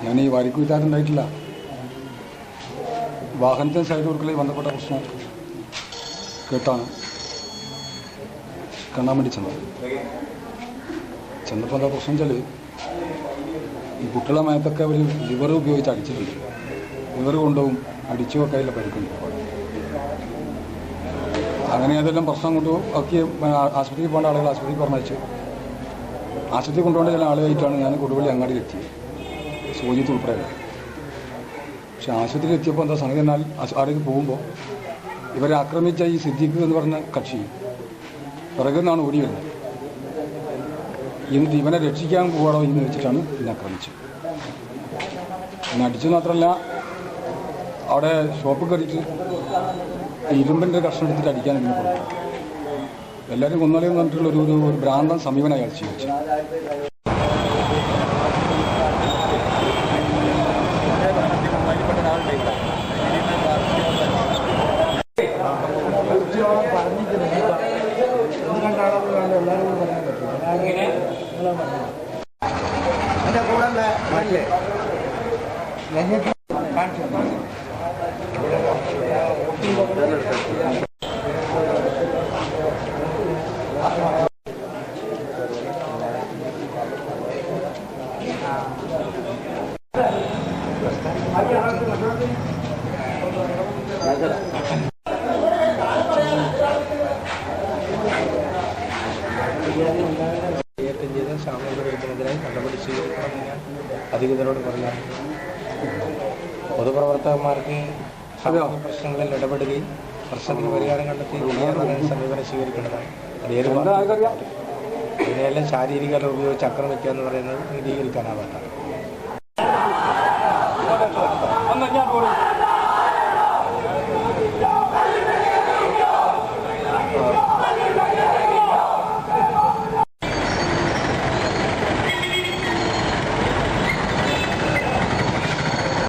ഞാൻ ഈ വാരിക്ക് വിറ്റാറുണ്ടായിട്ടില്ല. വാഹനത്തിന് സൈഡ് കൊടുക്കൽ ബന്ധപ്പെട്ട പ്രശ്നം കേട്ടാണ് കാണാൻ വേണ്ടി ചെന്നത്. ചെന്നപ്പോൾ എന്താ പ്രശ്നം വെച്ചാൽ ഈ കുട്ടികളെ മയത്തൊക്കെ അവർ ലിവർ ഉപയോഗിച്ച് അടിച്ചിട്ടുണ്ട്. ലിവർ കൊണ്ടുപോകും അടിച്ചു വെക്കാനുള്ള പരിക്കുണ്ട്. അങ്ങനെ അതെല്ലാം പ്രശ്നം കൊണ്ട് ഒക്കെ ആശുപത്രിയിൽ പോകേണ്ട ആളുകൾ ആശുപത്രിയിൽ പറഞ്ഞയച്ചു. ആശുപത്രി കൊണ്ടുപോകേണ്ട ചില ആളുകളായിട്ടാണ് ഞാൻ കൊടുവള്ളി അങ്ങാടിയിലെത്തി, സോജിത്ത് ഉൾപ്പെടെ. പക്ഷെ ആശുപത്രിയിൽ എത്തിയപ്പോൾ എന്താ സംഗതി എന്നാൽ അവിടേക്ക് പോകുമ്പോൾ ഇവരെ ആക്രമിച്ച ഈ സിദ്ദീഖ് എന്ന് പറഞ്ഞ കക്ഷി പിറകിൽ നിന്നാണ് ഓടി വരുന്നത്. എന്നിട്ട് ഇവനെ രക്ഷിക്കാൻ പോകണോ എന്ന് വെച്ചിട്ടാണ് എന്നെ ആക്രമിച്ചത്. എന്നെ അടിച്ചു മാത്രമല്ല, അവിടെ ഷോപ്പ് കയറിയിട്ട് ഇരുമ്പിൻ്റെ കഷ്ണം എടുത്തിട്ട് അടിക്കാൻ എന്നെ കൊടുത്തു. എല്ലാവരും കൊന്നാലെന്ന് പറഞ്ഞിട്ടുള്ള ഒരു ഭ്രാന്തൻ സമീപനം അയാൾ സ്വീകരിച്ചു. എൻ്റെ കൂടെ ചെയ്ത സാമൂഹിക വിരുദ്ധനെതിരായി നടപടി സ്വീകരിക്കണമെന്ന് ഞാൻ അധികൃതരോട് പറഞ്ഞു. പൊതുപ്രവർത്തകന്മാർക്ക് സാമൂഹിക പ്രശ്നങ്ങളിൽ ഇടപെടുകയും പ്രശ്നത്തിന് പരിഹാരം കണ്ടെത്തി സമീപനം സ്വീകരിക്കേണ്ടതാണ്. അതിനെല്ലാം ശാരീരിക ഉപയോഗിച്ച് ആക്രമിക്കുക എന്ന് പറയുന്നത് നീതീകരിക്കാനാവാത്ത